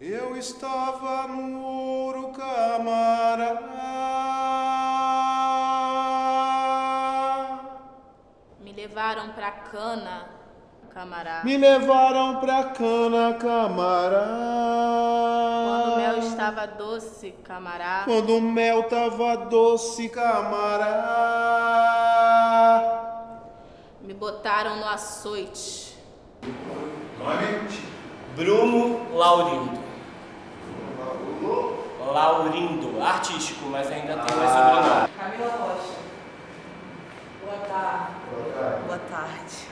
Eu estava no ouro, camará. Me levaram pra cana, camará. Me levaram pra cana, camará. Quando o mel estava doce, camará. Quando o mel tava doce, camará. Me botaram no açoite. Nome? Bruno Laurindo. Laurindo, artístico, mas ainda tem mais sobrenome. Camila Rocha. Boa tarde. Boa tarde.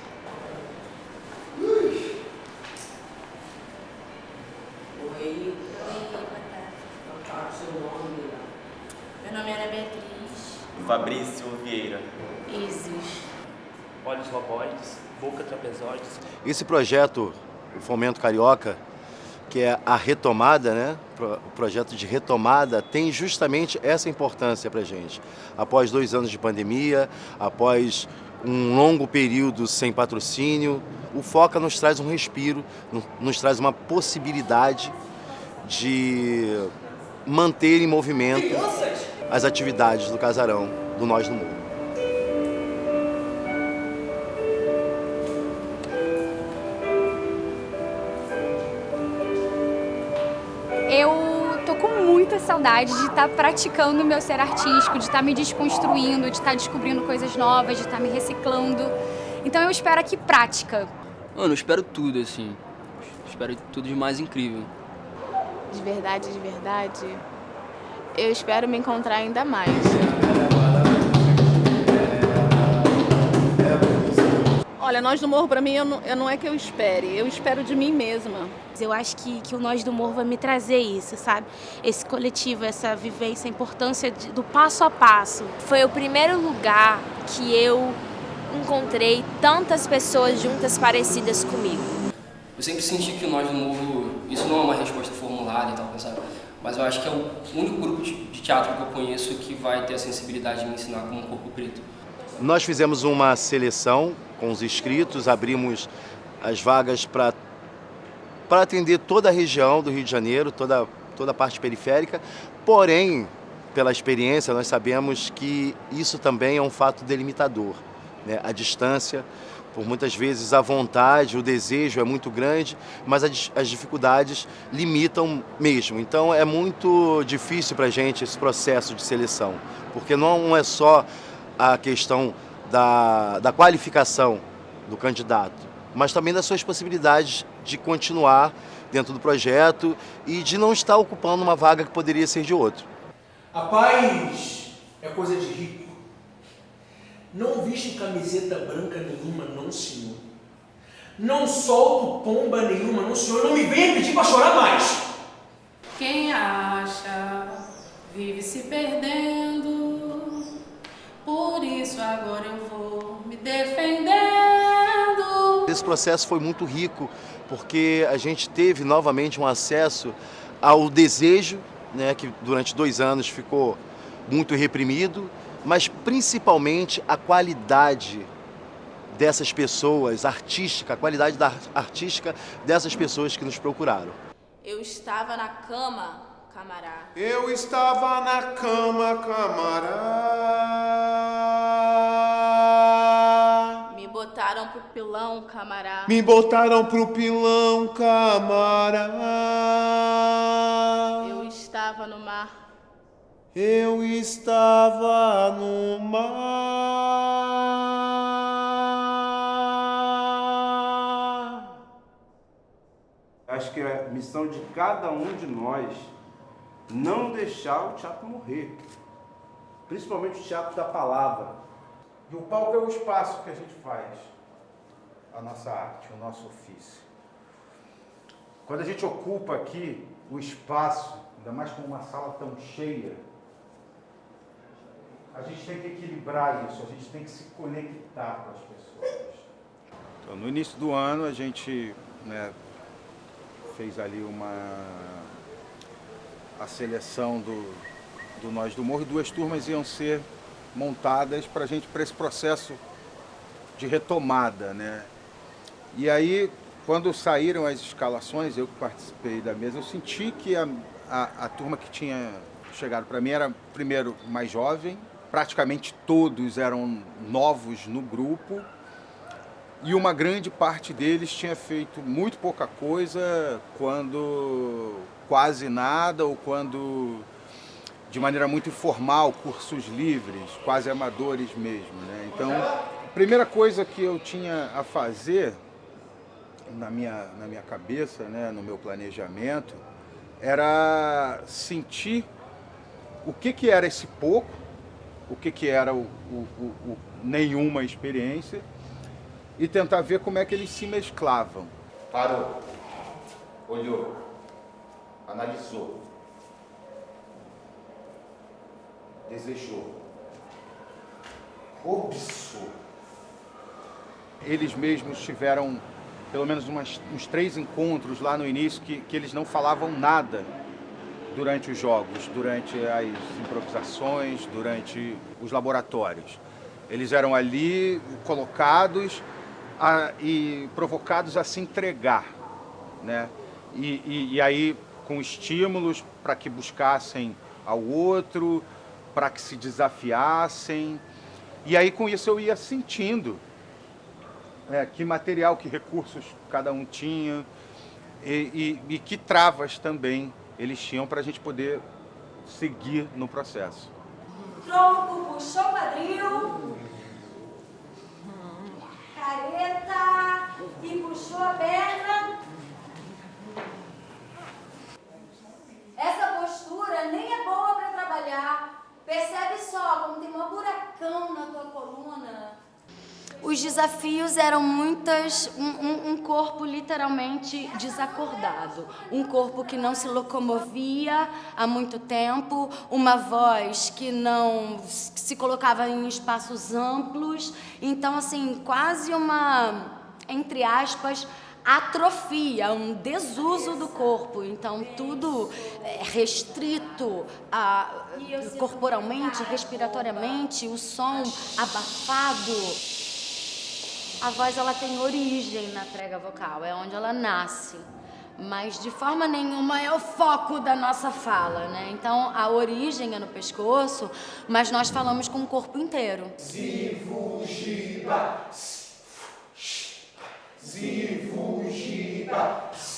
Oi. Oi, boa tarde. Seu nome? Meu nome é Ana Beatriz. Fabrício Vieira. Isis. Olhos roboides, boca trapezoides. Esse projeto, o Fomento Carioca, que é a retomada, né? O projeto de retomada tem justamente essa importância para a gente. Após 2 anos de pandemia, após um longo período sem patrocínio, o FOCA nos traz um respiro, nos traz uma possibilidade de manter em movimento as atividades do casarão do Nós do Morro. Eu tô com muita saudade de estar praticando o meu ser artístico, de estar me desconstruindo, de estar descobrindo coisas novas, de estar me reciclando. Então eu espero aqui prática. Mano, eu espero tudo, assim. Espero tudo de mais incrível. De verdade, eu espero me encontrar ainda mais. Olha, Nós do Morro, pra mim, não é que eu espere, eu espero de mim mesma. Eu acho que o Nós do Morro vai me trazer isso, sabe? Esse coletivo, essa vivência, a importância do passo a passo. Foi o primeiro lugar que eu encontrei tantas pessoas juntas parecidas comigo. Eu sempre senti que o Nós do Morro, isso não é uma resposta formulada e tal, sabe? Mas eu acho que é o único grupo de teatro que eu conheço que vai ter a sensibilidade de me ensinar como um corpo preto. Nós fizemos uma seleção com os inscritos, abrimos as vagas para atender toda a região do Rio de Janeiro, toda a parte periférica, porém, pela experiência, nós sabemos que isso também é um fato delimitador, né? A distância, por muitas vezes a vontade, o desejo é muito grande, mas as dificuldades limitam mesmo. Então é muito difícil para a gente esse processo de seleção, porque não é só a questão da qualificação do candidato, mas também das suas possibilidades de continuar dentro do projeto e de não estar ocupando uma vaga que poderia ser de outro. A paz é coisa de rico. Não viste camiseta branca nenhuma, não, senhor. Não solto pomba nenhuma, não, senhor. Não me venha pedir para chorar mais. Quem acha vive se perdendo, por isso agora eu vou me defendendo. Esse processo foi muito rico, porque a gente teve novamente um acesso ao desejo, né, que durante 2 anos ficou muito reprimido, mas principalmente a qualidade dessas pessoas, artística, a qualidade artística dessas pessoas que nos procuraram. Eu estava na cama, camará. Eu estava na cama, camará. Me botaram pro pilão, camará. Me botaram pro pilão, camará. Eu estava no mar. Eu estava no mar. Acho que é a missão de cada um de nós não deixar o teatro morrer, principalmente o teatro da palavra. E o palco é o espaço que a gente faz a nossa arte, o nosso ofício. Quando a gente ocupa aqui o espaço, ainda mais com uma sala tão cheia, a gente tem que equilibrar isso, a gente tem que se conectar com as pessoas. Então, no início do ano, a gente, né, fez ali a seleção do Nós do Morro, e 2 turmas iam ser montadas para esse processo de retomada, né? E aí Quando saíram as escalações, eu que participei da mesa, eu senti que a turma que tinha chegado para mim era, primeiro, mais jovem, praticamente todos eram novos no grupo, e uma grande parte deles tinha feito muito pouca coisa, quando quase nada, ou quando de maneira muito informal, cursos livres, quase amadores mesmo, né? Então, a primeira coisa que eu tinha a fazer na minha cabeça, né, no meu planejamento, era sentir o que era esse pouco, o que era o nenhuma experiência, e tentar ver como é que eles se mesclavam. Parou, olhou, analisou, desejou, cobiçou. Eles mesmos tiveram pelo menos uns 3 encontros lá no início que eles não falavam nada durante os jogos, durante as improvisações, durante os laboratórios. Eles eram ali colocados e provocados a se entregar, né? E aí com estímulos para que buscassem ao outro, para que se desafiassem. E aí com isso eu ia sentindo que material, que recursos cada um tinha e que travas também eles tinham para a gente poder seguir no processo. Tronco, puxou o quadril, careta e puxou a perna. Essa postura nem é boa para trabalhar. Percebe só como tem um buracão na tua coluna. Os desafios eram um corpo literalmente desacordado, um corpo que não se locomovia há muito tempo, uma voz que não se colocava em espaços amplos, então assim, quase uma, entre aspas, atrofia, um desuso do corpo, então tudo restrito corporalmente, respiratoriamente, o som abafado. A voz ela tem origem na prega vocal, é onde ela nasce, mas de forma nenhuma é o foco da nossa fala, né? Então a origem é no pescoço, mas nós falamos com o corpo inteiro.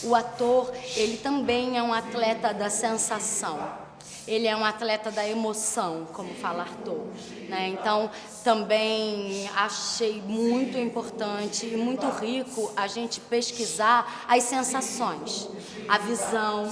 O ator, ele também é um atleta da sensação. Ele é um atleta da emoção, como fala Arthur, né? Então, também achei muito importante e muito rico a gente pesquisar as sensações, a visão.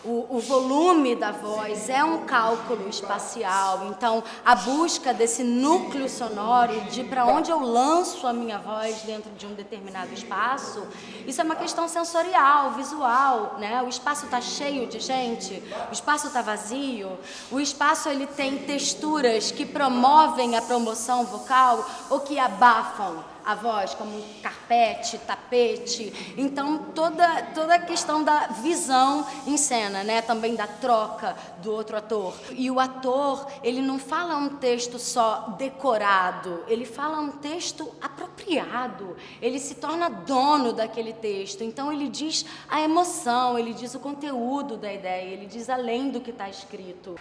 O volume da voz é um cálculo espacial, então a busca desse núcleo sonoro de para onde eu lanço a minha voz dentro de um determinado espaço, isso é uma questão sensorial, visual, né? O espaço está cheio de gente, o espaço está vazio, o espaço ele tem texturas que promovem a promoção vocal ou que abafam a voz, como um carpete, tapete. Então, toda a questão da visão em cena, né? Também da troca do outro ator. E o ator, ele não fala um texto só decorado, ele fala um texto apropriado. Ele se torna dono daquele texto. Então, ele diz a emoção, ele diz o conteúdo da ideia, ele diz além do que está escrito.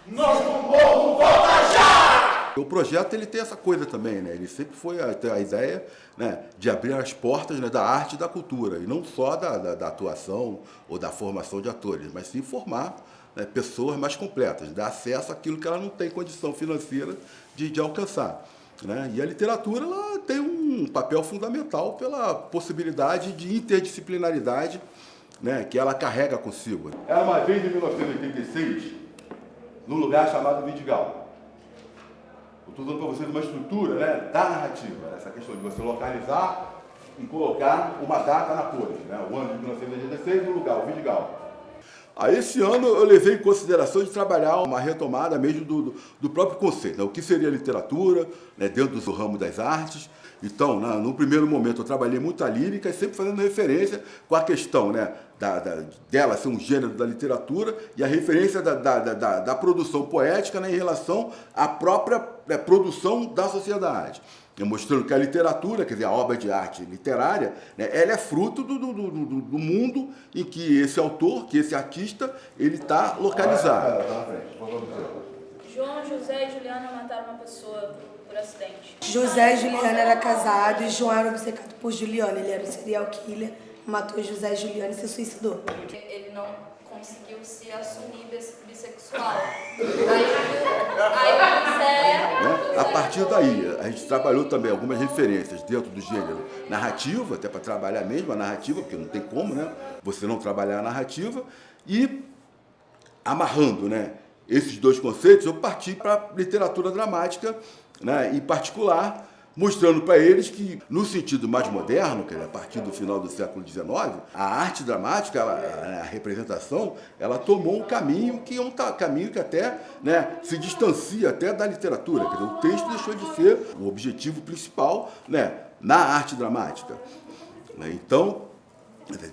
Nós no morro volta já! O projeto ele tem essa coisa também, né? Ele sempre foi a ideia, né, de abrir as portas, né, da arte e da cultura, e não só da atuação ou da formação de atores, mas sim formar, né, pessoas mais completas, dar acesso àquilo que ela não tem condição financeira de alcançar, né? E a literatura ela tem um papel fundamental pela possibilidade de interdisciplinaridade, né, que ela carrega consigo. Era uma vez em 1986, num lugar chamado Vidigal. Eu estou dando para vocês uma estrutura, né, da narrativa, essa questão de você localizar e colocar uma data na pose, né, o ano de 1986 no lugar, o Vidigal. Esse ano eu levei em consideração de trabalhar uma retomada mesmo do próprio conceito, né, o que seria literatura, né, dentro do ramo das artes. Então, no primeiro momento eu trabalhei muito a lírica, sempre fazendo referência com a questão, né, dela ser um gênero da literatura e a referência da produção poética, né, em relação à própria produção da sociedade. mostrando que a literatura, quer dizer, a obra de arte literária, né, ela é fruto do mundo em que esse autor, que esse artista, ele está localizado. João, José e Juliana mataram uma pessoa por acidente. José e Juliana eram casados e João era obcecado por Juliana. Ele era um serial killer, matou José e Juliana e se suicidou. Ele não conseguiu se assumir bissexual. A partir daí, a gente trabalhou também algumas referências dentro do gênero narrativo, até para trabalhar mesmo a narrativa, porque não tem como, né, você não trabalhar a narrativa, e amarrando, né, esses dois conceitos, eu parti para a literatura dramática, né, em particular, mostrando para eles que, no sentido mais moderno, que é a partir do final do século XIX, a arte dramática, a representação, ela tomou um caminho que é um caminho que até, né, se distancia até da literatura. Quer dizer, o texto deixou de ser o objetivo principal, né, na arte dramática. Então,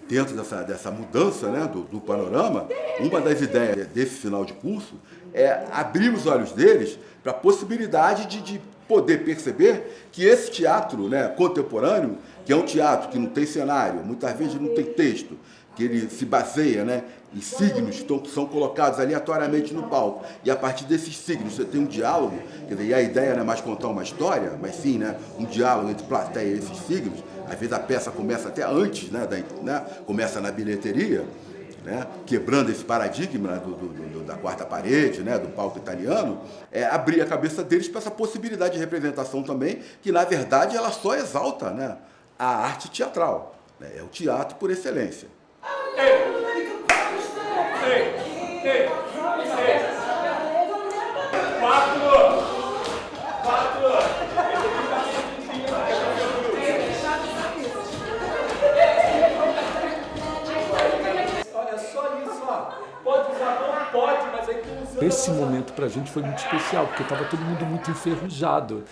dentro dessa mudança, né, do panorama, uma das ideias desse final de curso é abrir os olhos deles para a possibilidade de poder perceber que esse teatro, né, contemporâneo, que é um teatro que não tem cenário, muitas vezes não tem texto, que ele se baseia, né, em signos que são colocados aleatoriamente no palco, e a partir desses signos você tem um diálogo, quer dizer, e a ideia não é mais contar uma história, mas sim, né, um diálogo entre plateia e esses signos. Às vezes a peça começa até antes, né, começa na bilheteria, né, quebrando esse paradigma da quarta parede, né, do palco italiano, abrir a cabeça deles para essa possibilidade de representação também, que na verdade ela só exalta, né, a arte teatral, né, é o teatro por excelência. Esse momento para a gente foi muito especial, porque estava todo mundo muito enferrujado.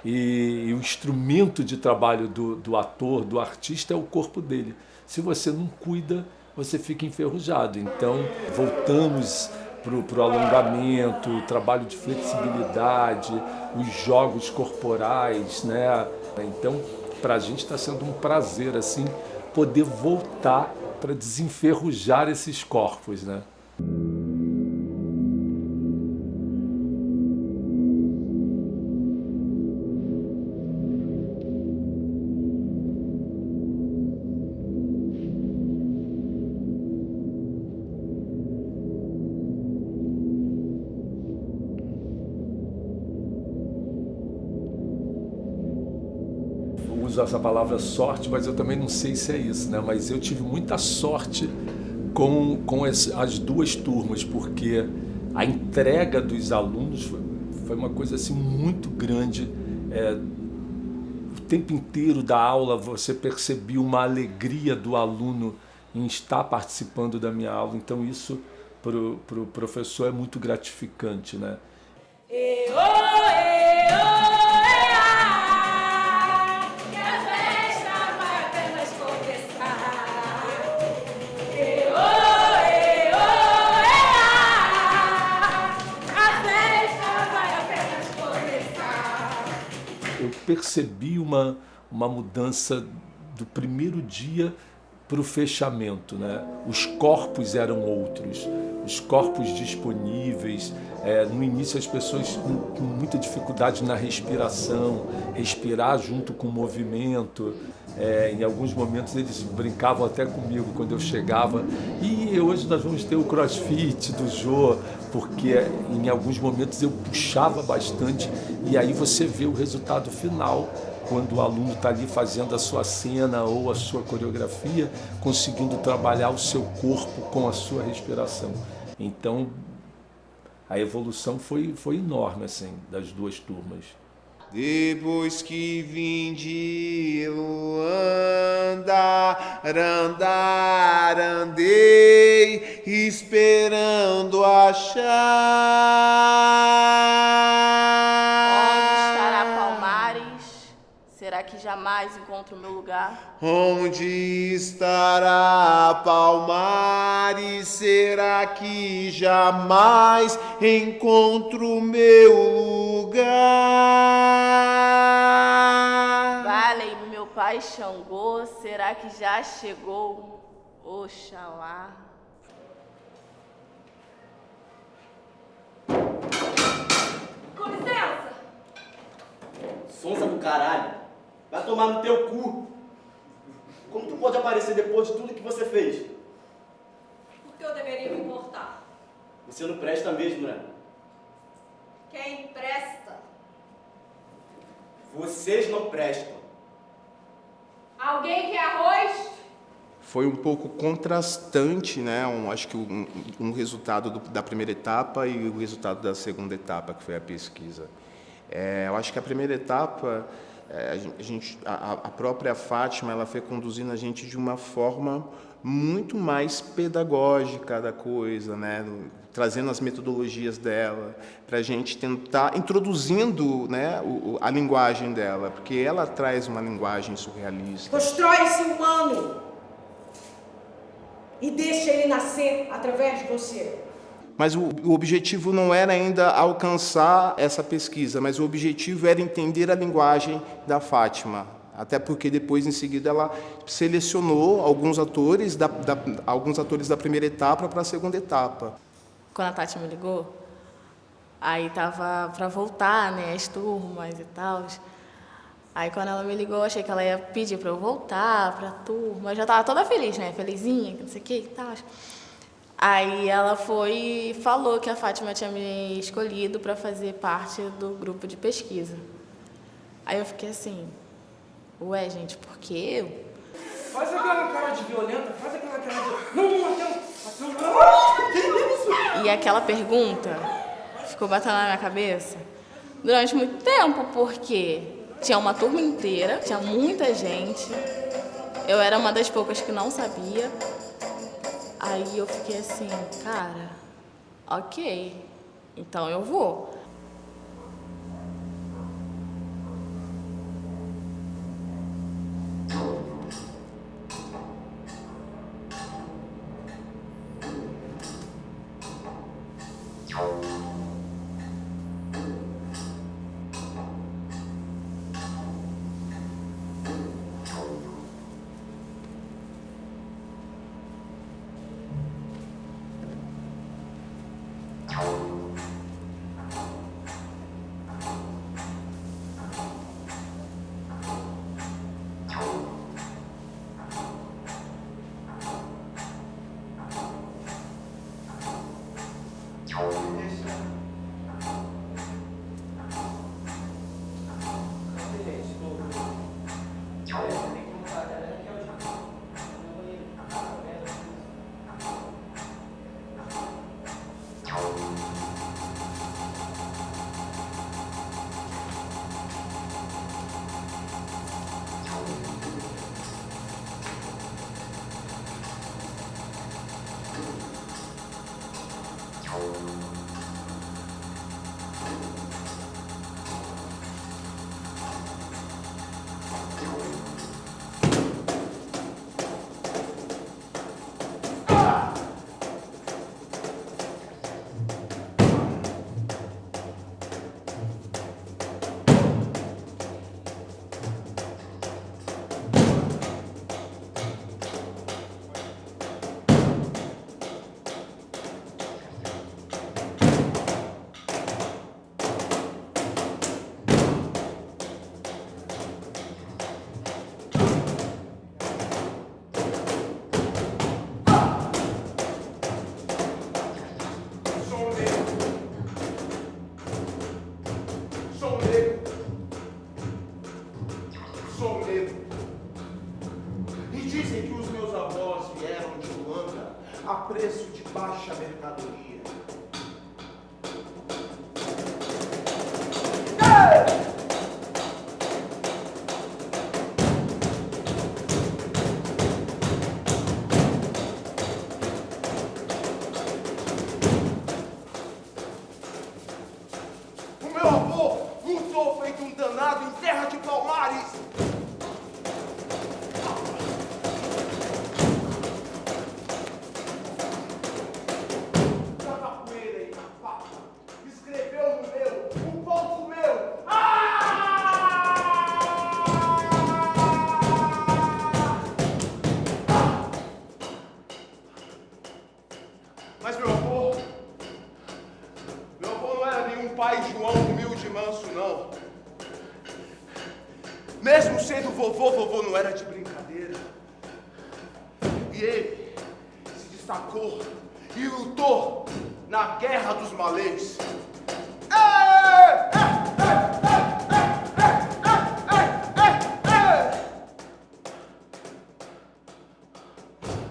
E o instrumento de trabalho do ator, do artista, é o corpo dele. Se você não cuida, você fica enferrujado. Então, voltamos para o alongamento, o trabalho de flexibilidade, os jogos corporais, né? Então, para a gente está sendo um prazer assim, poder voltar para desenferrujar esses corpos, né? Uso essa palavra sorte, mas eu também não sei se é isso, né? Mas eu tive muita sorte com as duas turmas, porque a entrega dos alunos foi uma coisa assim muito grande. O tempo inteiro da aula você percebia uma alegria do aluno em estar participando da minha aula, então isso para o professor é muito gratificante, né? Eu percebi uma mudança do primeiro dia para o fechamento, né? Os corpos eram outros, os corpos disponíveis. No início as pessoas com muita dificuldade na respiração, respirar junto com o movimento. Em alguns momentos eles brincavam até comigo quando eu chegava. E hoje nós vamos ter o crossfit do Jô, porque em alguns momentos eu puxava bastante e aí você vê o resultado final, quando o aluno está ali fazendo a sua cena ou a sua coreografia, conseguindo trabalhar o seu corpo com a sua respiração. Então, a evolução foi enorme, assim, das duas turmas. Depois que vim de Luanda, andei esperando achar. Onde estará Palmares? Será que jamais encontro o meu lugar? Onde estará Palmares? Será que jamais encontro o meu lugar? pai Xangô, será que já chegou? Oxalá. Com licença! Sonsa do caralho. Vai tomar no teu cu. Como tu pode aparecer depois de tudo que você fez? Por que eu deveria me importar? Você não presta mesmo, né? Quem presta? Vocês não prestam. Alguém quer arroz? Foi um pouco contrastante, né? Acho que um resultado da primeira etapa e o resultado da segunda etapa, que foi a pesquisa. Eu acho que a primeira etapa, a própria Fátima, ela foi conduzindo a gente de uma forma muito mais pedagógica da coisa, né? Trazendo as metodologias dela, para a gente tentar, introduzindo, né, a linguagem dela, porque ela traz uma linguagem surrealista. Constrói-se humano e deixa ele nascer através de você. Mas o objetivo não era ainda alcançar essa pesquisa, mas o objetivo era entender a linguagem da Fátima. Até porque depois, em seguida, ela selecionou alguns atores da primeira etapa para a segunda etapa. Quando a Tati me ligou, aí tava para voltar, né, as turmas e tal. Aí quando ela me ligou, achei que ela ia pedir para eu voltar para a turma. Eu já tava toda feliz, né, felizinha, não sei o que e tal. Aí ela foi e falou que a Fátima tinha me escolhido para fazer parte do grupo de pesquisa. Aí eu fiquei assim, ué, gente, por que eu? Faz aquela cara de violenta, faz aquela cara de... Não, aquela... E aquela pergunta ficou batendo na minha cabeça durante muito tempo, porque tinha uma turma inteira, tinha muita gente, eu era uma das poucas que não sabia. Aí eu fiquei assim, cara, ok, então eu vou. A preço de baixa mercadoria. O meu avô lutou feito um danado em terra de Palmares. Capoeira. Mas meu avô não era nenhum pai João humilde e manso, não. Mesmo sendo vovô não era de brincadeira. E ele se destacou e lutou na Guerra dos Malês.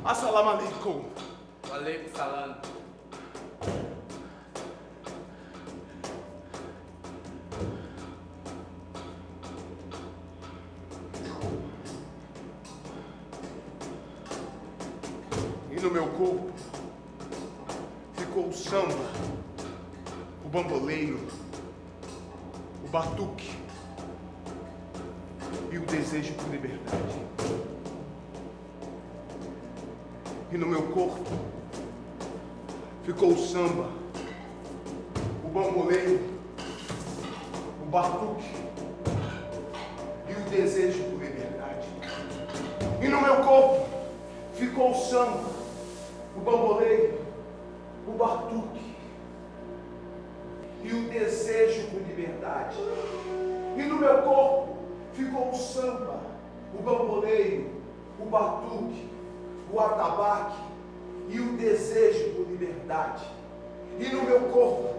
Assalamu alaikum. Alaikum salam. E no meu corpo ficou o samba, o bamboleiro, o batuque e o desejo por liberdade. E no meu corpo ficou o samba, o bamboleiro, o batuque e o desejo por liberdade. E no meu corpo ficou o samba, o bamboleiro, o batuque e o desejo por liberdade. E no meu corpo ficou o samba, o bamboleiro, o batuque, o atabaque e o desejo por liberdade. E no meu corpo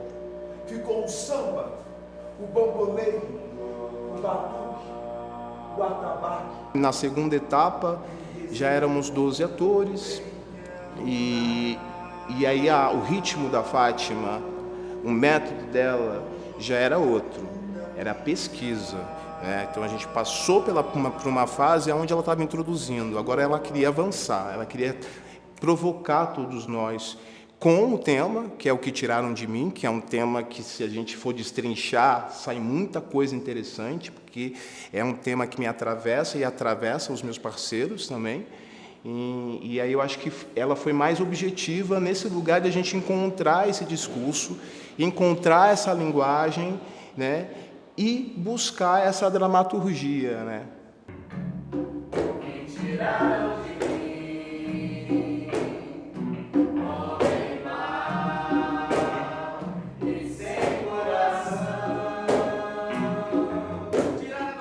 ficou o samba, o bamboleiro, o batuque, o atabaque. Na segunda etapa já éramos 12 atores e aí o ritmo da Fátima, o método dela já era outro, era a pesquisa. Então a gente passou por uma fase onde ela estava introduzindo, agora ela queria avançar, ela queria provocar todos nós com o tema, que é o que tiraram de mim, que é um tema que, se a gente for destrinchar, sai muita coisa interessante, porque é um tema que me atravessa e atravessa os meus parceiros também. E aí eu acho que ela foi mais objetiva nesse lugar de a gente encontrar esse discurso, encontrar essa linguagem, né? E buscar essa dramaturgia, né?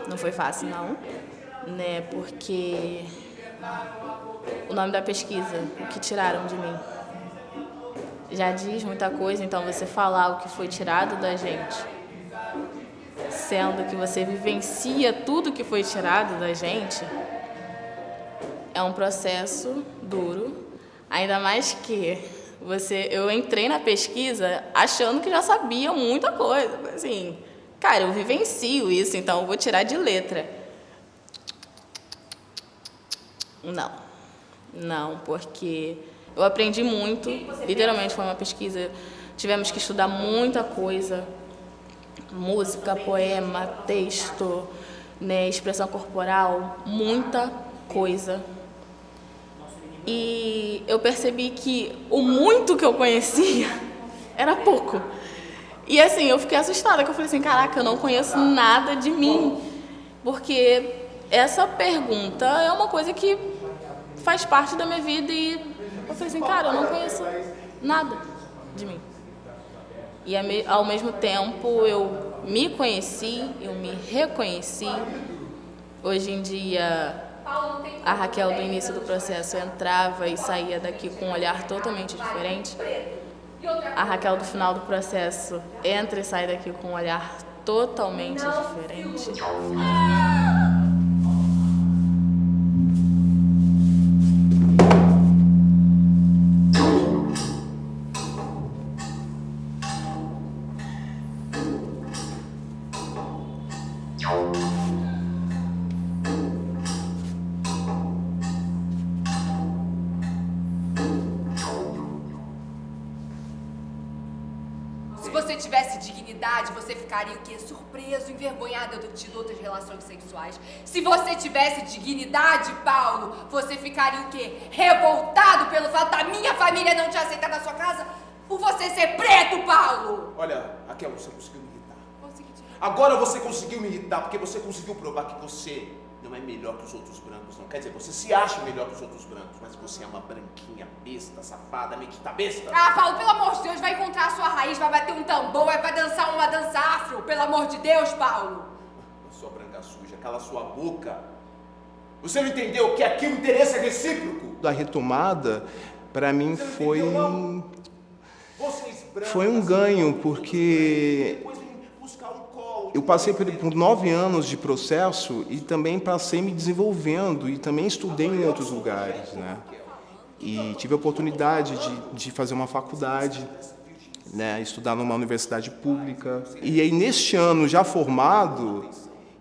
Não foi fácil, não, né? Porque o nome da pesquisa, o que tiraram de mim, já diz muita coisa. Então você falar o que foi tirado da gente, sendo que você vivencia tudo que foi tirado da gente, é um processo duro. Ainda mais que eu entrei na pesquisa achando que já sabia muita coisa. Assim, cara, eu vivencio isso, então eu vou tirar de letra. Não, porque eu aprendi muito. Literalmente foi uma pesquisa. Tivemos que estudar muita coisa. Música, poema, texto, né, expressão corporal, muita coisa. E eu percebi que o muito que eu conhecia era pouco. E assim, eu fiquei assustada, que eu falei assim, caraca, eu não conheço nada de mim. Porque essa pergunta é uma coisa que faz parte da minha vida e eu falei assim, cara, eu não conheço nada de mim. E ao mesmo tempo eu me conheci, eu me reconheci. Hoje em dia, a Raquel do início do processo entrava e saía daqui com um olhar totalmente diferente. A Raquel do final do processo entra e sai daqui com um olhar totalmente diferente. Se você tivesse dignidade, você ficaria o quê? Surpreso, envergonhado de ter outras relações sexuais. Se você tivesse dignidade, Paulo, você ficaria o quê? Revoltado pelo fato da minha família não te aceitar na sua casa por você ser preto, Paulo! Olha, Raquel, você conseguiu me irritar. Agora você conseguiu me irritar porque você conseguiu provar que você não é melhor que os outros brancos, não. Quer dizer, você se acha melhor que os outros brancos, mas você é uma branquinha besta, safada, metida besta. Ah, Paulo, pelo amor de Deus, vai encontrar a sua raiz, vai bater um tambor, vai dançar uma dança afro. Pelo amor de Deus, Paulo. Sua branca suja, cala sua boca. Você não entendeu que aqui o interesse é recíproco? A retomada, para mim, foi um ganho, porque eu passei por 9 anos de processo e também passei me desenvolvendo e também estudei em outros lugares, né? E tive a oportunidade de fazer uma faculdade, né? Estudar numa universidade pública. E aí, neste ano, já formado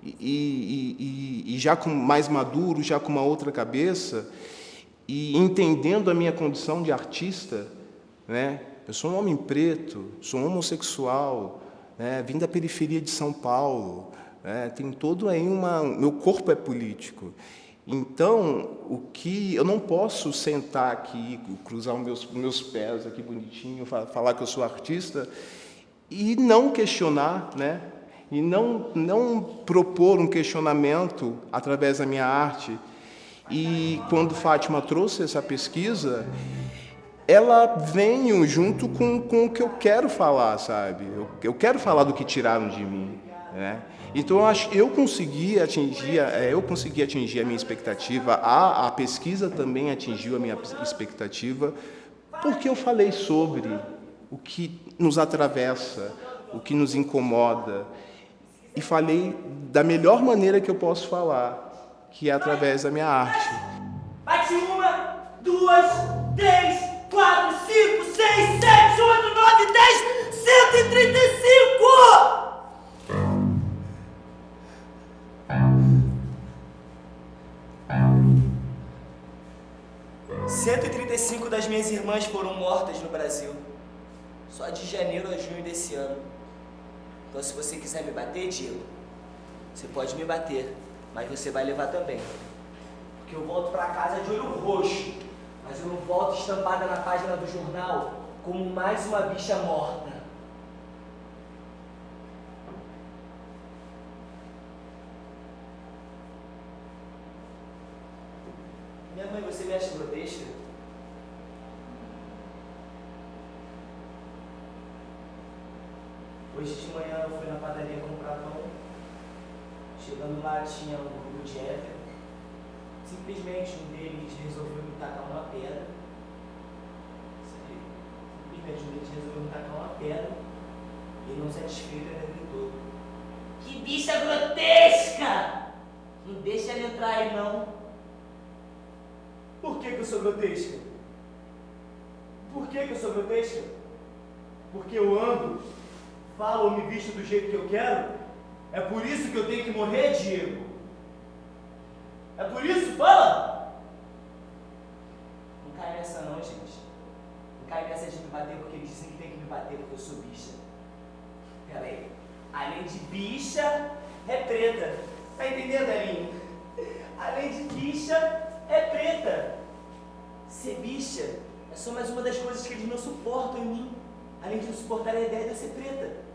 e já com mais maduro, já com uma outra cabeça, e entendendo a minha condição de artista, né? Eu sou um homem preto, sou homossexual, né? Vim da periferia de São Paulo, né? Tem todo aí meu corpo é político. Então, o que eu não posso sentar aqui, cruzar os meus pés aqui bonitinho, falar que eu sou artista e não questionar, né? E não propor um questionamento através da minha arte. E quando Fátima trouxe essa pesquisa, ela veio junto com o que eu quero falar, sabe? Eu quero falar do que tiraram de mim, né? Então eu consegui atingir a minha expectativa. A pesquisa também atingiu a minha expectativa, porque eu falei sobre o que nos atravessa, o que nos incomoda, e falei da melhor maneira que eu posso falar, que é através da minha arte. Bate 1, 2, 3, 4, 5, 6, 7, 8, 9, 10, 135! 135 das minhas irmãs foram mortas no Brasil, só de janeiro a junho desse ano. Então, se você quiser me bater, Diego, você pode me bater, mas você vai levar também. Porque eu volto pra casa de olho roxo, mas eu não volto estampada na página do jornal como mais uma bicha morta. Minha mãe, você me acha grotesca? Hoje de manhã eu fui na padaria comprar pão. Chegando lá tinha um grupo de hétero. Simplesmente um deles resolveu me tacar uma pedra. Simplesmente um deles resolveu me tacar uma pedra. E não satisfeito ainda gritou: que bicha grotesca! Não deixa ele entrar aí não. Por que eu sou grotesca? Por que eu sou grotesca? Porque eu ando, falo ou me visto do jeito que eu quero? É por isso que eu tenho que morrer, Diego? É por isso? Fala! Não cai nessa não, gente. Não cai nessa de me bater porque eles dizem que tem que me bater porque eu sou bicha. Pera aí. Além de bicha, é preta. Tá entendendo, Elinho? Além de bicha, é preta. Ser bicha é só mais uma das coisas que eles não suportam em mim. Além de não suportar a ideia de eu ser preta.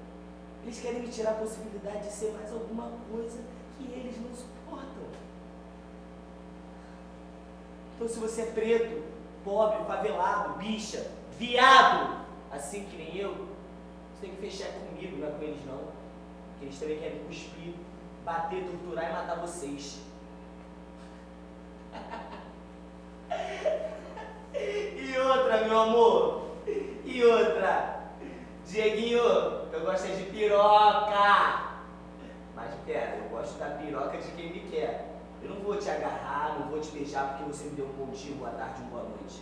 Eles querem me tirar a possibilidade de ser mais alguma coisa que eles não suportam. Então, se você é preto, pobre, favelado, bicha, viado, assim que nem eu, você tem que fechar comigo, não é com eles não. Porque eles também querem cuspir, bater, torturar e matar vocês. E outra, meu amor, e outra. Dieguinho, eu gosto de piroca. Mas pera, eu gosto da piroca de quem me quer. Eu não vou te agarrar, não vou te beijar porque você me deu um bom dia, boa tarde, uma boa noite.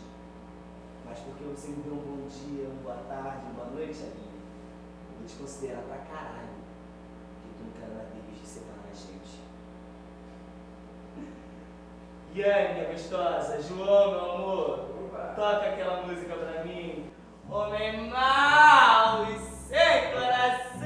Mas porque você me deu um bom dia, uma boa tarde, uma boa noite, Aline, eu vou te considerar pra caralho. Porque tu não quer nada deles de separar a gente. Yane, minha gostosa, João, meu amor, toca aquela música pra mim. Homem mau e sem coração.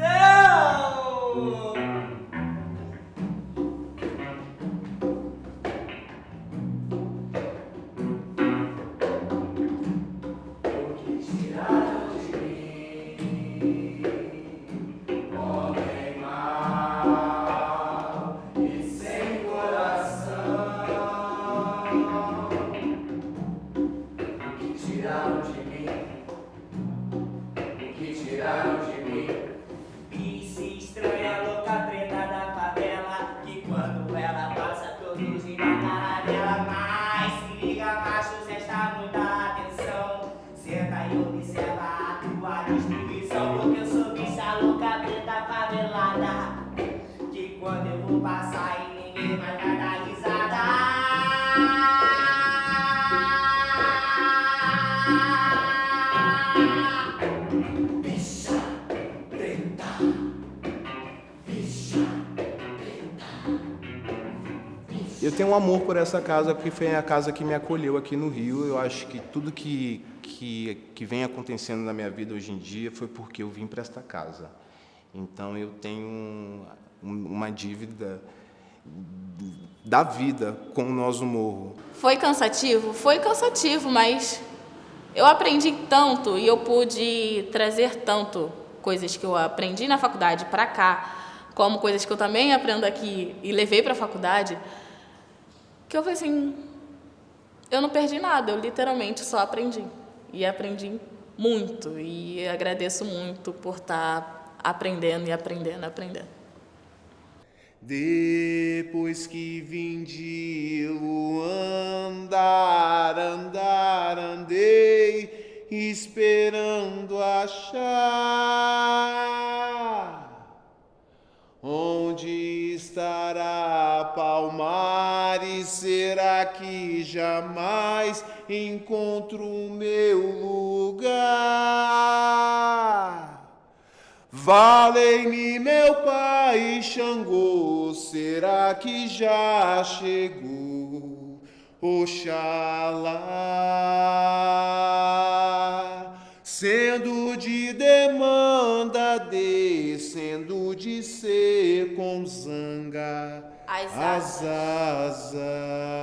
O que tiraram de mim? Homem mau e sem coração. vai dar risada. Bicha preta, bicha preta. Eu tenho um amor por essa casa porque foi a casa que me acolheu aqui no Rio. Eu acho que tudo que vem acontecendo na minha vida hoje em dia foi porque eu vim para esta casa. Então eu tenho uma dívida da vida com Nós do Morro. Foi cansativo, mas eu aprendi tanto e eu pude trazer tanto coisas que eu aprendi na faculdade para cá, como coisas que eu também aprendo aqui e levei para a faculdade, que eu falei assim, eu não perdi nada, eu literalmente só aprendi. E aprendi muito e agradeço muito por estar aprendendo e aprendendo. Depois que vim de Luanda, andei esperando achar onde estará Palmares. Será que jamais encontro o meu lugar? Valei-me meu pai Xangô, será que já chegou Oxalá? Sendo de demanda, descendo de ser com zanga as asas.